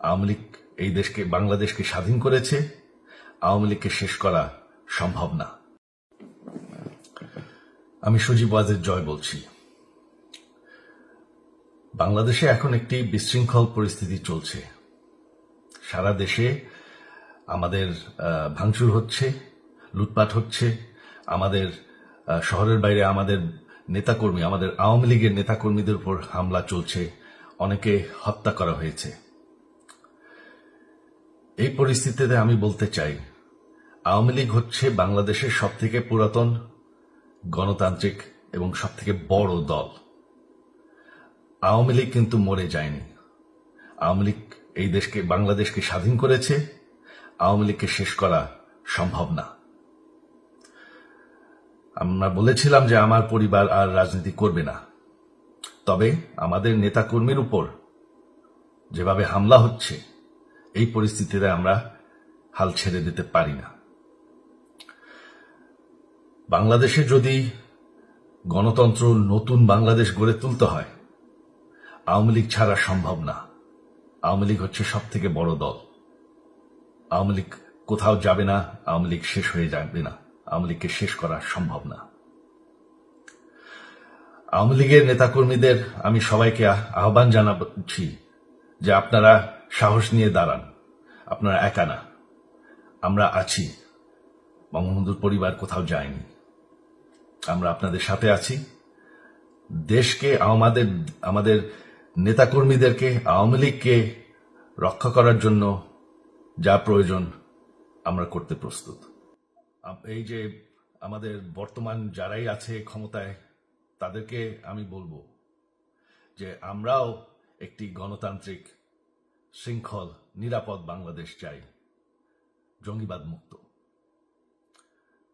আওয়ামী লীগ এই দেশকে বাংলাদেশকে স্বাধীন করেছে, আওয়ামী লীগকে শেষ করা সম্ভব না। আমি সজীব ওয়াজেদ জয় বলছি। বাংলাদেশে এখন একটি বিশৃঙ্খল পরিস্থিতি চলছে। সারা দেশে আমাদের ভাঙচুর হচ্ছে, লুটপাট হচ্ছে, আমাদের শহরের বাইরে আমাদের নেতাকর্মী, আমাদের আওয়ামী লীগের নেতাকর্মীদের উপর হামলা চলছে, অনেকে হত্যা করা হয়েছে। এই পরিস্থিতিতে আমি বলতে চাই, আওয়ামী লীগ হচ্ছে বাংলাদেশের সবথেকে পুরাতন গণতান্ত্রিক এবং সবথেকে বড় দল। আওয়ামী লীগ কিন্তু মরে যায়নি। আওয়ামী লীগ এই দেশকে বাংলাদেশকে স্বাধীন করেছে, আওয়ামী লীগকে শেষ করা সম্ভব না। আমরা বলেছিলাম যে আমার পরিবার আর রাজনীতি করবে না, তবে আমাদের নেতাকর্মীর উপর যেভাবে হামলা হচ্ছে, এই পরিস্থিতিতে আমরা হাল ছেড়ে দিতে পারি না। বাংলাদেশে যদি গণতন্ত্র নতুন বাংলাদেশ গড়ে তুলতে হয়, আওয়ামী লীগ ছাড়া সম্ভব না। আওয়ামী লীগ হচ্ছে সবথেকে বড় দল। আওয়ামী লীগ কোথাও যাবে না, আওয়ামী লীগ শেষ হয়ে যাবে না, আওয়ামী লীগকে শেষ করা সম্ভব না। আওয়ামী লীগের নেতাকর্মীদের আমি সবাইকে আহ্বান জানাচ্ছি যে আপনারা সাহস নিয়ে দাঁড়ান, আপনারা একা না, আমরা আছি। বঙ্গবন্ধুর পরিবার কোথাও যায়নি, আমরা আপনাদের সাথে আছি। দেশকে, আমাদের নেতাকর্মীদেরকে, আওয়ামী লীগকে রক্ষা করার জন্য যা প্রয়োজন আমরা করতে প্রস্তুত। এই যে আমাদের বর্তমান যারাই আছে ক্ষমতায়, তাদেরকে আমি বলবো যে আমরাও একটি গণতান্ত্রিক, শৃঙ্খল, নিরাপদ বাংলাদেশ চাই, জঙ্গিবাদ মুক্ত।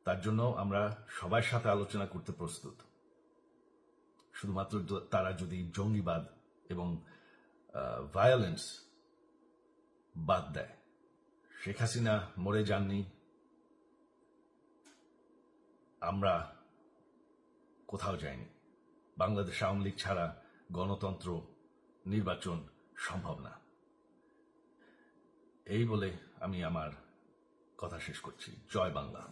তার জন্য আমরা সবার সাথে আলোচনা করতে প্রস্তুত। শুধুমাত্র তারা যদি জঙ্গিবাদ এবং ভায়োলেন্স বাদ দেয়। শেখ হাসিনা মরে যাননি, আমরা কোথাও যাইনি। বাংলাদেশ আওয়ামী লীগ ছাড়া গণতন্ত্র, নির্বাচন সম্ভব না। এই বলে আমি আমার কথা শেষ করছি। জয় বাংলা।